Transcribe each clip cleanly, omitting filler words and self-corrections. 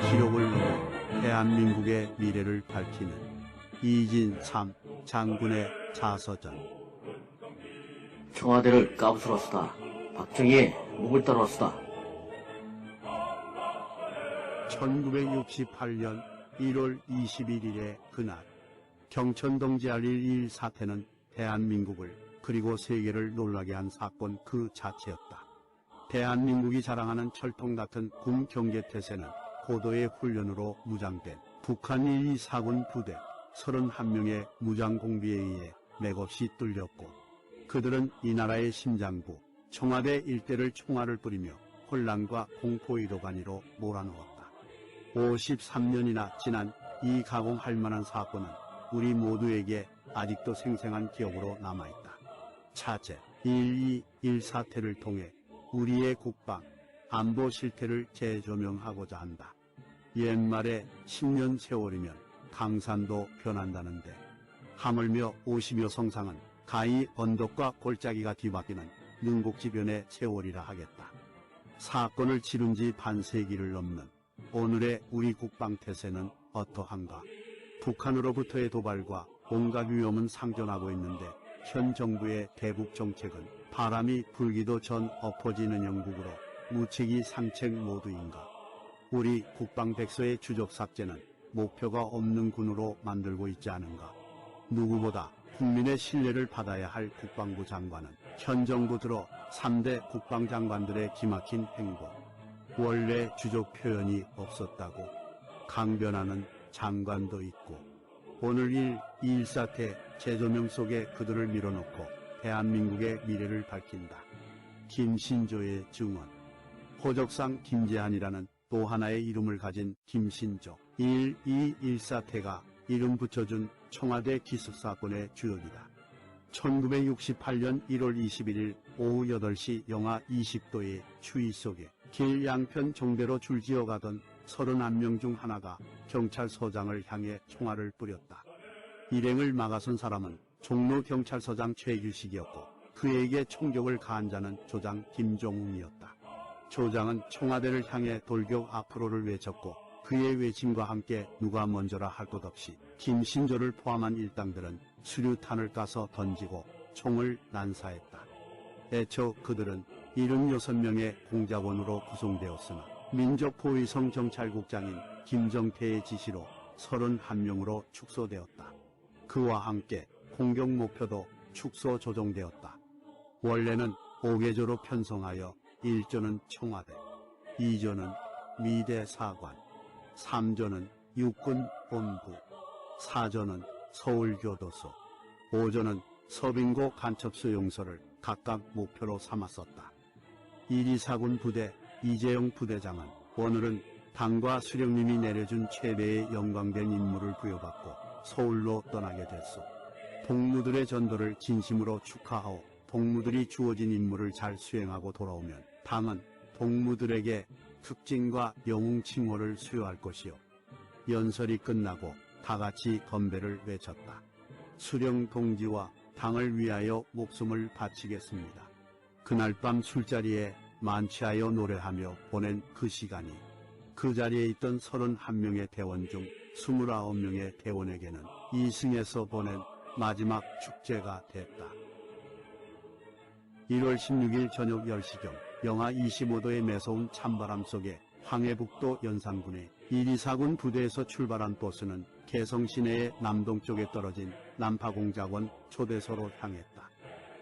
기록을 넘어 대한민국의 미래를 밝히는 이진삼 장군의 자서전. 청와대를 까부스러스다. 박정희의 목을 따라왔다. 1968년 1월 21일의 그날, 경천동지 알1 사태는 대한민국을 그리고 세계를 놀라게 한 사건 그 자체였다. 대한민국이 자랑하는 철통 같은 군 경계태세는 고도의 훈련으로 무장된 북한 124군 부대 31명의 무장공비에 의해 맥없이 뚫렸고, 그들은 이 나라의 심장부 청와대 일대를 총알을 뿌리며 혼란과 공포의 도가니로 몰아넣었다. 53년이나 지난 이 가공할 만한 사건은 우리 모두에게 아직도 생생한 기억으로 남아있다. 차제 1.2.1 사태를 통해 우리의 국방, 안보 실태를 재조명하고자 한다. 옛말에 10년 세월이면 강산도 변한다는데, 하물며 50여 성상은 가히 언덕과 골짜기가 뒤바뀌는 능곡지변의 세월이라 하겠다. 사건을 치른 지 반세기를 넘는 오늘의 우리 국방태세는 어떠한가? 북한으로부터의 도발과 온갖 위험은 상존하고 있는데, 현 정부의 대북 정책은 바람이 불기도 전 엎어지는 영국으로 무책이 상책 모두인가? 우리 국방백서의 주적 삭제는 목표가 없는 군으로 만들고 있지 않은가? 누구보다 국민의 신뢰를 받아야 할 국방부 장관은 현 정부 들어 3대 국방장관들의 기막힌 행보, 원래 주적 표현이 없었다고 강변하는 장관도 있고, 오늘 1.2.1 사태 재조명 속에 그들을 밀어넣고 대한민국의 미래를 밝힌다. 김신조의 증언. 호적상 김재한이라는 또 하나의 이름을 가진 김신조. 1.2.1 사태가 이름 붙여준 청와대 기습사건의 주역이다. 1968년 1월 21일 오후 8시 영하 20도의 추위 속에 길 양편 종대로 줄지어가던 31명 중 하나가 경찰서장을 향해 총알을 뿌렸다. 일행을 막아선 사람은 종로경찰서장 최규식이었고, 그에게 총격을 가한 자는 조장 김종웅이었다. 조장은 청와대를 향해 돌격 앞으로를 외쳤고, 그의 외침과 함께 누가 먼저라 할 것 없이 김신조를 포함한 일당들은 수류탄을 까서 던지고 총을 난사했다. 애초 그들은 76명의 공작원으로 구성되었으나 민족포위성 경찰국장인 김정태의 지시로 31명으로 축소되었다. 그와 함께 공격 목표도 축소 조정되었다. 원래는 5개조로 편성하여 1조는 청와대, 2조는 미대사관, 3조는 육군본부, 4조는 서울교도소, 5조는 서빙고 간첩수용소를 각각 목표로 삼았었다. 124군 부대 이재용 부대장은 오늘은 당과 수령님이 내려준 최대의 영광된 임무를 부여받고 서울로 떠나게 됐소. 동무들의 전도를 진심으로 축하하오. 동무들이 주어진 임무를 잘 수행하고 돌아오면 당은 동무들에게 특징과 영웅 칭호를 수여할 것이요. 연설이 끝나고 다같이 건배를 외쳤다. 수령 동지와 당을 위하여 목숨을 바치겠습니다. 그날 밤 술자리에 만취하여 노래하며 보낸 그 시간이 그 자리에 있던 31명의 대원 중 29명의 대원에게는 이승에서 보낸 마지막 축제가 됐다. 1월 16일 저녁 10시경 영하 25도의 매서운 찬바람 속에 황해북도 연산군의 124군 부대에서 출발한 버스는 개성 시내의 남동쪽에 떨어진 남파공작원 초대소로 향했다.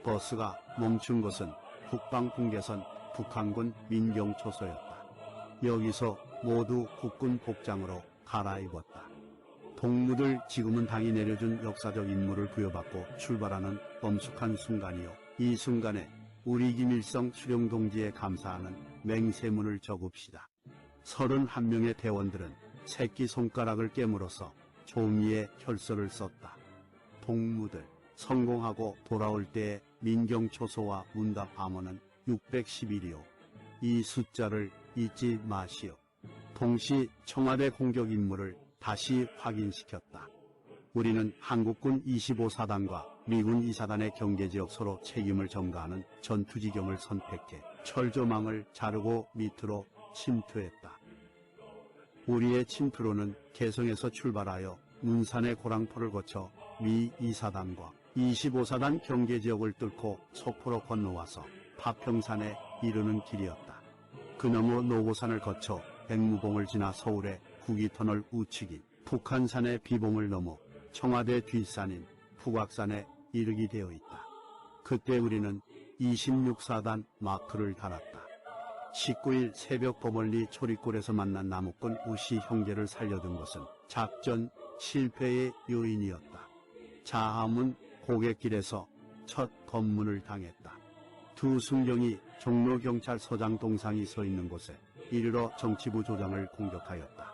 버스가 멈춘 것은 국방분계선 북한군 민경초소였다. 여기서 모두 국군 복장으로 갈아입었다. 동무들 지금은 당이 내려준 역사적 임무를 부여받고 출발하는 엄숙한 순간이요. 이 순간에 우리 김일성 수령동지에 감사하는 맹세문을 적읍시다. 31명의 대원들은 새끼손가락을 깨물어서 종이에 혈서를 썼다. 동무들 성공하고 돌아올 때의 민경초소와 문답 암호는 611이요. 이 숫자를 잊지 마시오. 동시 청와대 공격 임무를 다시 확인시켰다. 우리는 한국군 25사단과 미군 2사단의 경계지역 서로 책임을 전가하는 전투지경을 선택해 철조망을 자르고 밑으로 침투했다. 우리의 침투로는 개성에서 출발하여 문산의 고랑포를 거쳐 미 2사단과 25사단 경계지역을 뚫고 소포로 건너와서 파평산에 이르는 길이었다. 그너머 노고산을 거쳐 백무봉을 지나 서울의 구기터널 우측인 북한산의 비봉을 넘어 청와대 뒷산인 북악산에 이르게 되어 있다. 그때 우리는 26사단 마크를 달았다. 19일 새벽 버멀리 초리골에서 만난 남욱군 우씨 형제를 살려둔 것은 작전 실패의 요인이었다. 자함은 고갯길에서 첫 검문을 당했다. 두 순경이 종로경찰서장 동상이 서 있는 곳에 이르러 정치부 조장을 공격하였다.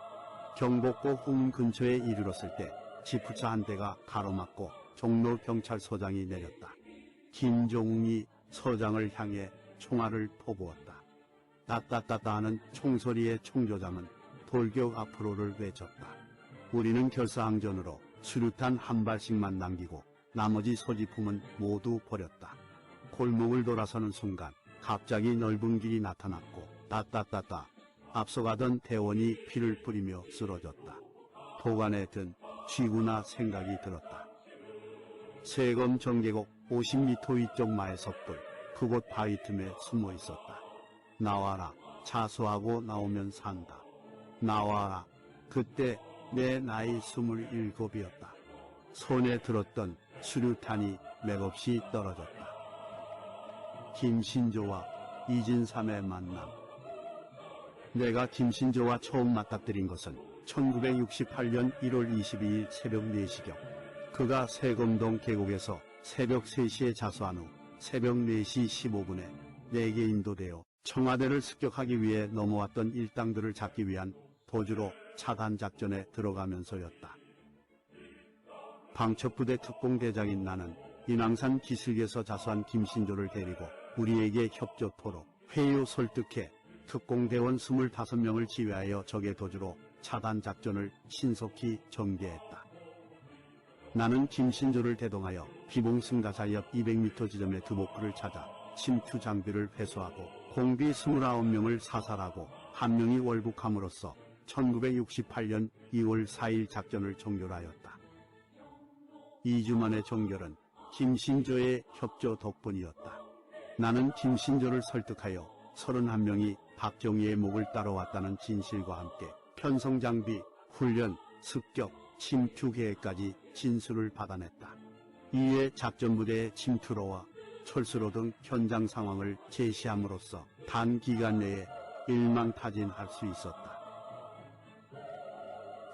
경복고 후문 근처에 이르렀을 때 지프차 한 대가 가로막고 종로경찰서장이 내렸다. 김종웅이 서장을 향해 총알을 퍼부었다. 따따따따 하는 총소리의 총조장은 돌격 앞으로를 외쳤다. 우리는 결사항전으로 수류탄 한 발씩만 남기고 나머지 소지품은 모두 버렸다. 골목을 돌아서는 순간 갑자기 넓은 길이 나타났고 따따따따 앞서가던 대원이 피를 뿌리며 쓰러졌다. 도관에 든 쥐구나 생각이 들었다. 세검 정계곡 50m 위쪽 마의 섭돌 그곳 바위 틈에 숨어 있었다. 나와라. 자수하고 나오면 산다. 나와라. 그때 내 나이 27이었다. 손에 들었던 수류탄이 맥없이 떨어졌다. 김신조와 이진삼의 만남. 내가 김신조와 처음 맞닥뜨린 것은 1968년 1월 22일 새벽 4시경. 그가 세검동 계곡에서 새벽 3시에 자수한 후 새벽 4시 15분에 내게 인도되어 청와대를 습격하기 위해 넘어왔던 일당들을 잡기 위한 도주로 차단작전에 들어가면서였다. 방첩부대 특공대장인 나는 인왕산 기슭에서 자수한 김신조를 데리고 우리에게 협조토록 회유 설득해 특공대원 25명을 지휘하여 적의 도주로 차단작전을 신속히 전개했다. 나는 김신조를 대동하여 비봉승가사 옆 200m 지점의 드보크를 찾아 침투 장비를 회수하고 공비 29명을 사살하고 1명이 월북함으로써 1968년 2월 4일 작전을 종결하였다. 2주 만의 종결은 김신조의 협조 덕분이었다. 나는 김신조를 설득하여 31명이 박정희의 목을 따라왔다는 진실과 함께 편성장비, 훈련, 습격, 침투 계획까지 진술을 받아냈다. 이에 작전부대의 침투로와 철수로 등 현장 상황을 제시함으로써 단기간 내에 일망타진할 수 있었다.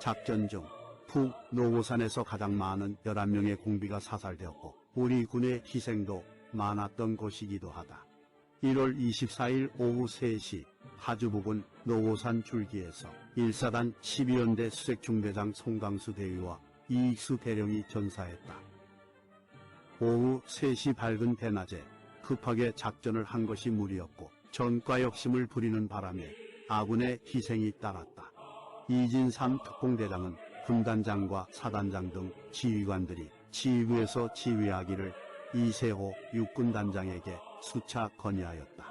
작전 중 북 노고산에서 가장 많은 11명의 공비가 사살되었고 우리 군의 희생도 많았던 곳이기도 하다. 1월 24일 오후 3시 하주 부근 노고산 줄기에서 1사단 12연대 수색중대장 송강수 대위와 이익수 대령이 전사했다. 오후 3시 밝은 대낮에 급하게 작전을 한 것이 무리였고 전과욕심을 부리는 바람에 아군의 희생이 따랐다. 이진삼 특공대장은 군단장과 사단장 등 지휘관들이 지휘부에서 지휘하기를 이세호 육군단장에게 수차 건의하였다.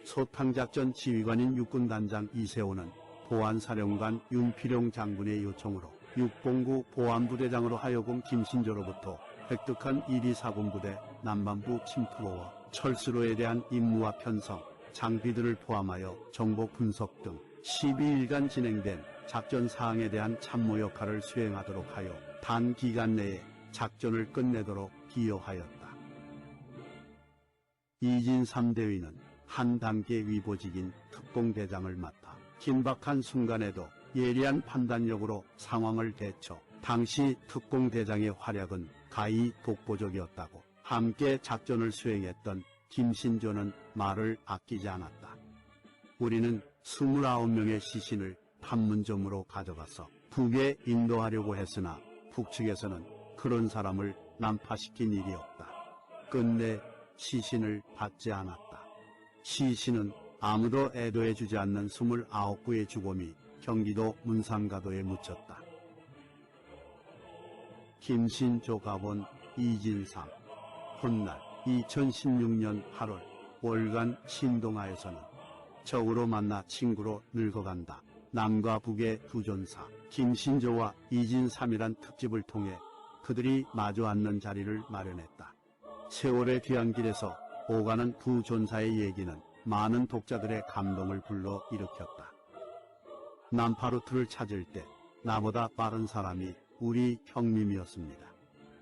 소탕작전 지휘관인 육군단장 이세호는 보안사령관 윤필용 장군의 요청으로 609 보안부대장으로 하여금 김신조로부터 획득한 124군부대 남반부 침투로와 철수로에 대한 임무와 편성, 장비들을 포함하여 정보 분석 등 12일간 진행된 작전 사항에 대한 참모 역할을 수행하도록 하여 단기간 내에 작전을 끝내도록 기여하였다. 이진삼 대위는 한 단계 위보직인 특공대장을 맡아 긴박한 순간에도 예리한 판단력으로 상황을 대처, 당시 특공대장의 활약은 가히 독보적이었다고 함께 작전을 수행했던 김신조는 말을 아끼지 않았다. 우리는 29명의 시신을 판문점으로 가져가서 북에 인도하려고 했으나 북측에서는 그런 사람을 난파시킨 일이 없다. 끝내 시신을 받지 않았다. 시신은 아무도 애도해주지 않는 29구의 주검이 경기도 문산가도에 묻혔다. 김신조 가본 이진삼. 훗날 2016년 8월 월간 신동아에서는 적으로 만나 친구로 늙어간다. 남과 북의 두 전사 김신조와 이진삼이란 특집을 통해 그들이 마주 앉는 자리를 마련했다. 세월의 뒤안길에서 오가는 두 전사의 얘기는 많은 독자들의 감동을 불러 일으켰다. 남파루트를 찾을 때 나보다 빠른 사람이 우리 형님이었습니다.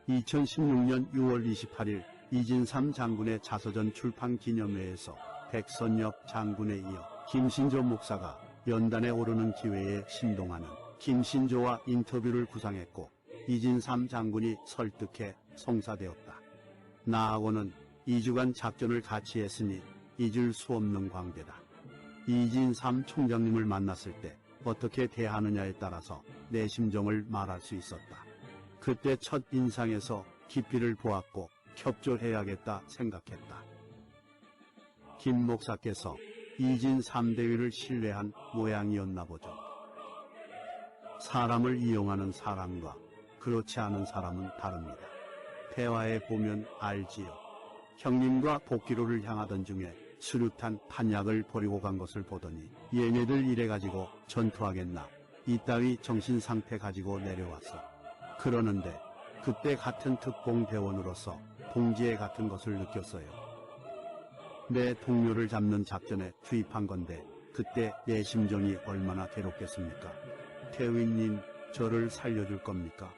2016년 6월 28일 이진삼 장군의 자서전 출판 기념회에서 백선엽 장군에 이어 김신조 목사가 연단에 오르는 기회에 신동아는 김신조와 인터뷰를 구상했고 이진삼 장군이 설득해 성사되었다. 나하고는 2주간 작전을 같이 했으니 잊을 수 없는 광대다. 이진삼 총장님을 만났을 때 어떻게 대하느냐에 따라서 내 심정을 말할 수 있었다. 그때 첫 인상에서 깊이를 보았고 협조해야겠다 생각했다. 김 목사께서 이진삼 대위를 신뢰한 모양이었나 보죠. 사람을 이용하는 사람과 그렇지 않은 사람은 다릅니다. 대화해 보면 알지요. 형님과 복귀로를 향하던 중에 수류탄 탄약을 버리고 간 것을 보더니 얘네들 이래가지고 전투하겠나 이따위 정신상태 가지고 내려왔어. 그러는데 그때 같은 특공대원으로서 동지애 같은 것을 느꼈어요. 내 동료를 잡는 작전에 투입한 건데 그때 내 심정이 얼마나 괴롭겠습니까? 태위님 저를 살려줄 겁니까?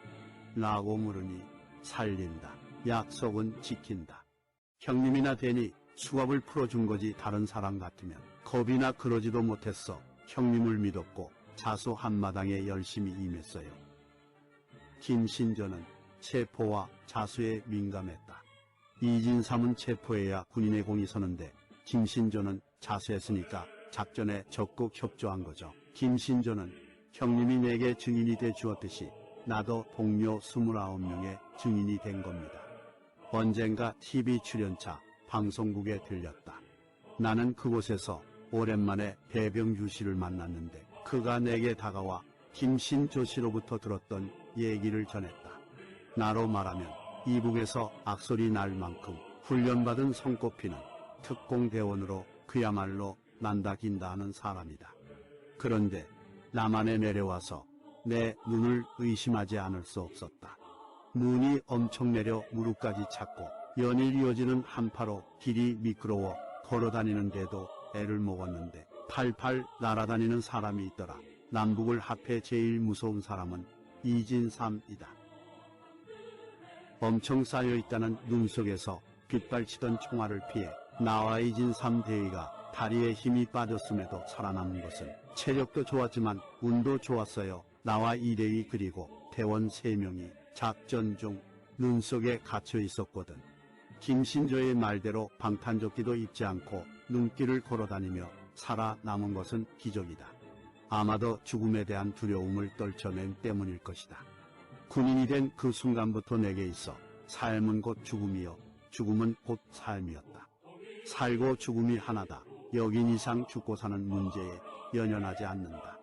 라고 물으니 살린다. 약속은 지킨다. 형님이나 되니 수갑을 풀어준 거지 다른 사람 같으면 겁이나 그러지도 못했어. 형님을 믿었고 자수 한마당에 열심히 임했어요. 김신조는 체포와 자수에 민감했다. 이진삼은 체포해야 군인의 공이 서는데 김신조는 자수했으니까 작전에 적극 협조한 거죠. 김신조는 형님이 내게 증인이 돼 주었듯이 나도 동료 29명의 증인이 된 겁니다. 언젠가 TV 출연차 방송국에 들렸다. 나는 그곳에서 오랜만에 배병주 씨를 만났는데 그가 내게 다가와 김신조 씨로부터 들었던 얘기를 전했다. 나로 말하면 이북에서 악소리 날 만큼 훈련받은 손꼽히는 특공대원으로 그야말로 난다 긴다 하는 사람이다. 그런데 남한에 내려와서 내 눈을 의심하지 않을 수 없었다. 눈이 엄청 내려 무릎까지 찼고 연일 이어지는 한파로 길이 미끄러워 걸어다니는데도 애를 먹었는데 팔팔 날아다니는 사람이 있더라. 남북을 합해 제일 무서운 사람은 이진삼이다. 엄청 쌓여있다는 눈 속에서 빗발치던 총알을 피해 나와 이진삼 대위가 다리에 힘이 빠졌음에도 살아남은 것은 체력도 좋았지만 운도 좋았어요. 나와 이대위 그리고 대원 3명이 작전 중 눈 속에 갇혀 있었거든. 김신조의 말대로 방탄조끼도 입지 않고 눈길을 걸어다니며 살아남은 것은 기적이다. 아마도 죽음에 대한 두려움을 떨쳐낸 때문일 것이다. 군인이 된 그 순간부터 내게 있어 삶은 곧 죽음이요 죽음은 곧 삶이었다. 살고 죽음이 하나다. 여긴 이상 죽고 사는 문제에 연연하지 않는다.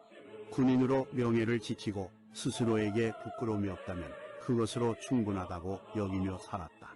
군인으로 명예를 지키고 스스로에게 부끄러움이 없다면 그것으로 충분하다고 여기며 살았다.